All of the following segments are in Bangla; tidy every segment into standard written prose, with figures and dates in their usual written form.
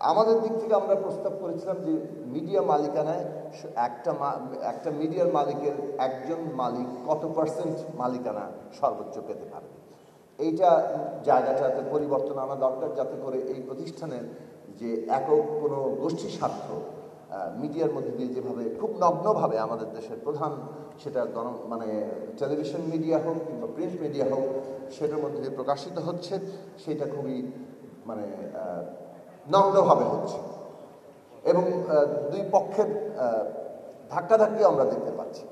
আমাদের দিক থেকে আমরা প্রস্তাব করেছিলাম যে মিডিয়া মালিকানায় একটা মিডিয়ার মালিকের একজন মালিক কত পার্সেন্ট মালিকানা সর্বোচ্চ পেতে পারবে, এইটা জায়গাটাতে পরিবর্তন আনা দরকার, যাতে করে এই প্রতিষ্ঠানের যে একক কোনো গোষ্ঠী স্বার্থ মিডিয়ার মধ্যে দিয়ে যেভাবে খুব নগ্নভাবে আমাদের দেশের প্রধান, সেটা মানে টেলিভিশন মিডিয়া হোক কিংবা প্রিন্ট মিডিয়া হোক, সেটার মধ্যে দিয়ে প্রকাশিত হচ্ছে, সেটা খুবই মানে নগ্নভাবে হচ্ছে এবং দুই পক্ষের ধাক্কাধাক্কি আমরা দেখতে পাচ্ছি।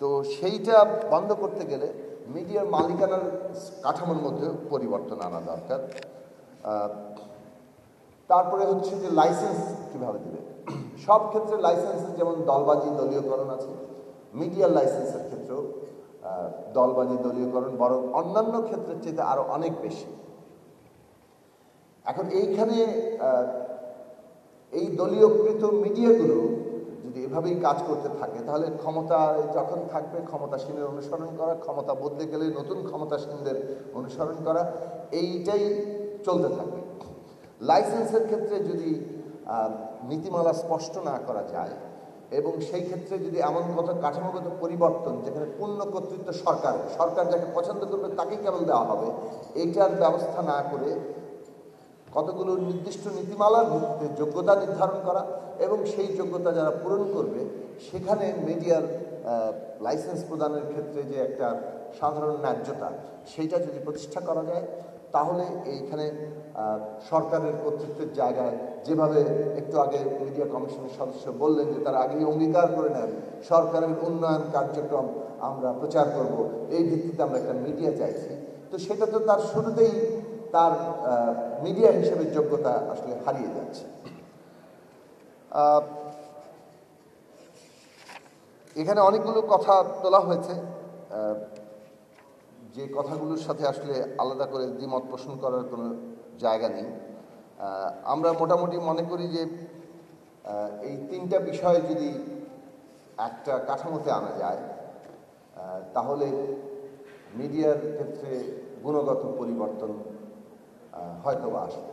তো সেইটা বন্ধ করতে গেলে মিডিয়ার মালিকানার কাঠামোর মধ্যে পরিবর্তন আনা দরকার। তারপরে হচ্ছে যে লাইসেন্স কীভাবে দেবে। সব ক্ষেত্রে লাইসেন্সের যেমন দলবাজি দলীয়করণ আছে, মিডিয়ার লাইসেন্সের ক্ষেত্রেও দলবাজি দলীয়করণ বরং অন্যান্য ক্ষেত্রের চেয়ে আরও অনেক বেশি। এখন এইখানে এই দলীয়কৃত মিডিয়াগুলো যদি এভাবেই কাজ করতে থাকে, তাহলে ক্ষমতায় যখন থাকবে ক্ষমতাসীনের অনুসরণ করা, ক্ষমতা বদলে গেলে নতুন ক্ষমতাসীনদের অনুসরণ করা, এইটাই চলতে থাকবে। লাইসেন্সের ক্ষেত্রে যদি নীতিমালা স্পষ্ট না করা যায় এবং সেই ক্ষেত্রে যদি এমন কাঠামোগত পরিবর্তন, যেখানে পূর্ণ কর্তৃত্ব সরকার যাকে পছন্দ করবে তাকেই কেবল দেওয়া হবে, এইটার ব্যবস্থা না করে কতগুলো নির্দিষ্ট নীতিমালার ভিত্তিতে যোগ্যতা নির্ধারণ করা এবং সেই যোগ্যতা যারা পূরণ করবে সেখানে মিডিয়ার লাইসেন্স প্রদানের ক্ষেত্রে যে একটা সাধারণ ন্যায্যতা, সেইটা যদি প্রতিষ্ঠা করা যায়, তাহলে এইখানে সরকারের কর্তৃত্বের জায়গায়, যেভাবে একটু আগে মিডিয়া কমিশনের সদস্য বললেন যে তারা আগেই অঙ্গীকার করে নেন সরকারের উন্নয়ন কার্যক্রম আমরা প্রচার করব, এই ভিত্তিতে আমরা একটা মিডিয়া চাইছি, তো সেটা তো তার শুরুতেই তার মিডিয়া হিসেবে যোগ্যতা আসলে হারিয়ে যাচ্ছে। এখানে অনেকগুলো কথা তোলা হয়েছে, যে কথাগুলোর সাথে আসলে আলাদা করে দ্বিমত পোষণ করার কোনো জায়গা নেই। আমরা মোটামুটি মনে করি যে এই তিনটা বিষয় যদি একটা কাঠামোতে আনা যায়, তাহলে মিডিয়ার ক্ষেত্রে গুণগত পরিবর্তন হয়তোবা আসবে।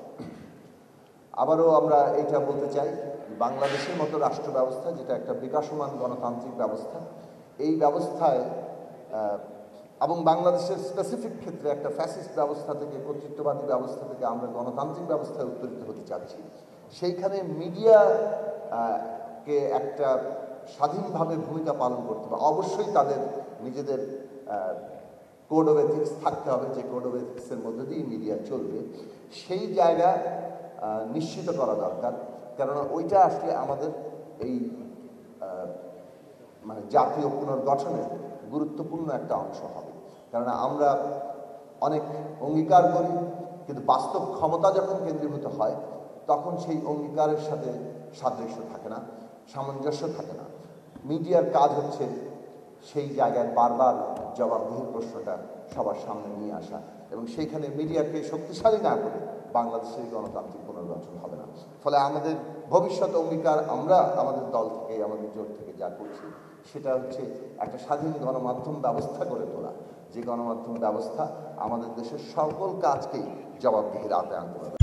আবারও আমরা এইটা বলতে চাই, বাংলাদেশের মতো রাষ্ট্র ব্যবস্থা, যেটা একটা বিকাশমান গণতান্ত্রিক ব্যবস্থা, এই ব্যবস্থায় এবং বাংলাদেশের স্পেসিফিক ক্ষেত্রে একটা ফ্যাসিস্ট ব্যবস্থা থেকে, কর্তৃত্ববাদী ব্যবস্থা থেকে আমরা গণতান্ত্রিক ব্যবস্থায় উত্তরিত হতে চাচ্ছি। সেইখানে মিডিয়াকে একটা স্বাধীনভাবে ভূমিকা পালন করতে হবে। অবশ্যই তাদের নিজেদের কোড অফ এথিক্স থাকতে হবে, যে কোড অফ এথিক্সের মধ্যে দিয়ে মিডিয়া চলবে, সেই জায়গা নিশ্চিত করা দরকার। কেননা ওইটা আসলে আমাদের এই মানে জাতীয় পুনর্গঠনের গুরুত্বপূর্ণ একটা অংশ হবে। কেননা আমরা অনেক অঙ্গীকার করি, কিন্তু বাস্তব ক্ষমতা যখন কেন্দ্রীভূত হয়, তখন সেই অঙ্গীকারের সাথে সাদৃশ্য থাকে না, সামঞ্জস্য থাকে না। মিডিয়ার কাজ হচ্ছে সেই জায়গায় বারবার জবাবদিহির প্রশ্নটা সবার সামনে নিয়ে আসা, এবং সেইখানে মিডিয়াকে শক্তিশালী না করে বাংলাদেশের গণতান্ত্রিক পুনর্গঠন হবে না। ফলে আমাদের ভবিষ্যৎ অঙ্গীকার আমরা আমাদের দল থেকে, আমাদের জোট থেকে যা করছি, সেটা হচ্ছে একটা স্বাধীন গণমাধ্যম ব্যবস্থা গড়ে তোলা, যে গণমাধ্যম ব্যবস্থা আমাদের দেশের সকল কাজকেই জবাবদিহির আওতায় আনতে পারবে।